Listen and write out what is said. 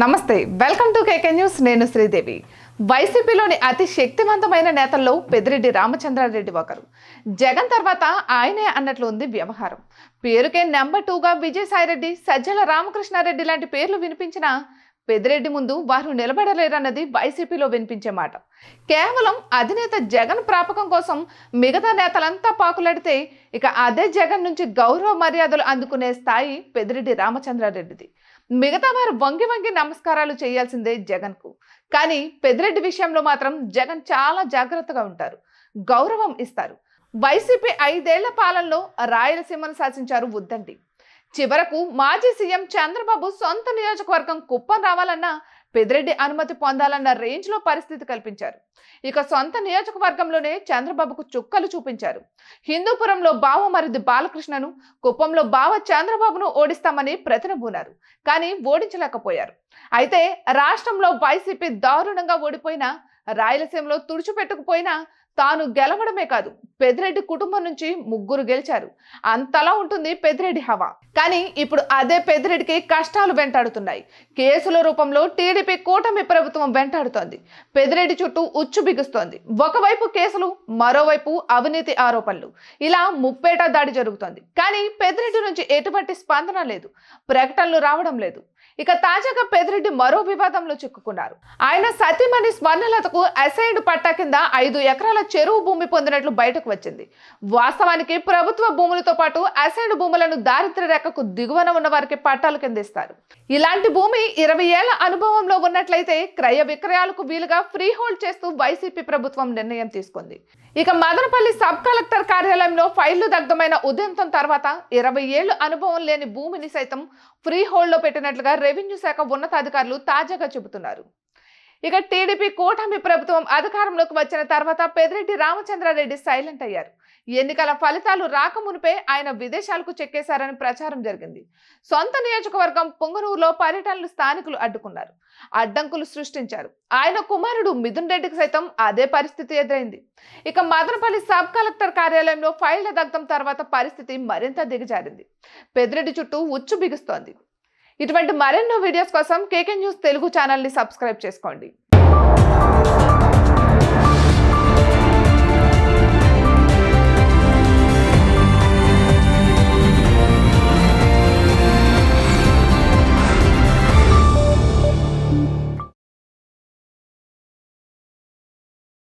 నమస్తే, welcome to KK news. నేను శ్రీదేవి. వైసీపీలోని అతి శక్తివంతమైన నేతల్లో పెద్దిరెడ్డి రామచంద్రారెడ్డి ఒకరు. జగన్ తర్వాత ఆయనే అన్నట్లు ఉంది వ్యవహారం. పేరుకే నెంబర్ 2గా విజయసాయిరెడ్డి, సజ్జల రామకృష్ణారెడ్డి లాంటి పేర్లు వినిపించినా పెద్దిరెడ్డి ముందు వారు నిలబడలేరన్నది వైసీపీలో వినిపించే మాట. కేవలం అధినేత జగన్ ప్రాపకం కోసం మిగతా నేతలంతా పాకులాడితే ఇక అదే జగన్ నుంచి గౌరవ మర్యాదలు అందుకునే స్థాయి పెద్దిరెడ్డి రామచంద్రారెడ్డిది. మిగతా వారు వంగి వంగి నమస్కారాలు చేయాల్సిందే జగన్కు. కానీ పెద్దిరెడ్డి విషయంలో మాత్రం జగన్ చాలా జాగ్రత్తగా ఉంటారు, గౌరవం ఇస్తారు. వైసీపీ 5 ఏళ్ల పాలనలో రాయలసీమను శాసించారు ఉద్దండి. చివరకు మాజీ సీఎం చంద్రబాబు సొంత నియోజకవర్గం కుప్పం రావాలన్నా పెద్దిరెడ్డి అనుమతి పొందాలన్న రేంజ్లో పరిస్థితి కల్పించారు. ఇక సొంత నియోజకవర్గంలోనే చంద్రబాబుకు చుక్కలు చూపించారు. హిందూపురంలో బావ మరిది బాలకృష్ణను, కుప్పంలో బావ చంద్రబాబును ఓడిస్తామని ప్రతినబూనారు. కానీ ఓడించలేకపోయారు. అయితే రాష్ట్రంలో వైసీపీ దారుణంగా ఓడిపోయినా, రాయలసీమలో తుడిచిపెట్టుకుపోయినా తాను గెలవడమే కాదు, పెద్దిరెడ్డి కుటుంబం నుంచి 3 గెలిచారు. అంతలా ఉంటుంది పెద్దిరెడ్డి హవా. కానీ ఇప్పుడు అదే పెద్దిరెడ్డికి కష్టాలు వెంటాడుతున్నాయి. కేసుల రూపంలో టీడీపీ కూటమి ప్రభుత్వం వెంటాడుతోంది. పెద్దిరెడ్డి చుట్టూ ఉచ్చు బిగుస్తోంది. ఒకవైపు కేసులు, మరోవైపు అవినీతి ఆరోపణలు, ఇలా ముప్పేట దాడి జరుగుతోంది. కానీ పెద్దిరెడ్డి నుంచి ఎటువంటి స్పందన లేదు, ప్రకటనలు రావడం లేదు. ఇక తాజాగా పెద్దిరెడ్డి మరో వివాదంలో చిక్కుకున్నారు. ఆయన సతీమణి స్వర్ణలతకు అసైన్డ్ పట్టా కింద 5 ఎకరాల చెరువు భూమి పొందినట్లు బయటకు వచ్చింది. వాస్తవానికి ప్రభుత్వ భూములతో పాటు అసైన్డ్ భూములను దారిద్ర్య రేఖకు దిగువన ఉన్న వారికి పట్టాలు కింద ఇస్తారు. ఇలాంటి భూమి 20 ఏళ్ల అనుభవంలో ఉన్నట్లయితే క్రయ విక్రయాలకు వీలుగా ఫ్రీ హోల్డ్ చేస్తూ వైసీపీ ప్రభుత్వం నిర్ణయం తీసుకుంది. ఇక మదనపల్లి సబ్ కలెక్టర్ కార్యాలయంలో ఫైళ్లు దగ్ధమైన ఉదంతం తర్వాత 20 ఏళ్లు అనుభవం లేని భూమిని సైతం ఫ్రీ హోల్డ్ లో పెట్టినట్లుగా రెవెన్యూ శాఖ ఉన్నతాధికారులు తాజాగా చెబుతున్నారు. ఇక టీడీపీ కూటమి ప్రభుత్వం అధికారంలోకి వచ్చిన తర్వాత పెద్దిరెడ్డి రామచంద్రారెడ్డి సైలెంట్ అయ్యారు. ఎన్నికల ఫలితాలు రాకమునిపే ఆయన విదేశాలకు చెక్కేశారని ప్రచారం జరిగింది. సొంత నియోజకవర్గం పొంగనూరులో పర్యటనలు స్థానికులు అడ్డుకున్నారు, అడ్డంకులు సృష్టించారు. ఆయన కుమారుడు మిథున్ రెడ్డికి సైతం అదే పరిస్థితి ఎదురైంది. ఇక మదనపల్లి సబ్ కలెక్టర్ కార్యాలయంలో ఫైళ్ల దగ్ధం తర్వాత పరిస్థితి మరింత దిగజారింది. పెద్దిరెడ్డి చుట్టూ ఉచ్చు బిగుస్తోంది. ఇటువంటి మరెన్నో వీడియోస్ కోసం కేకే న్యూస్ తెలుగు ఛానల్ని సబ్స్క్రైబ్ చేసుకోండి.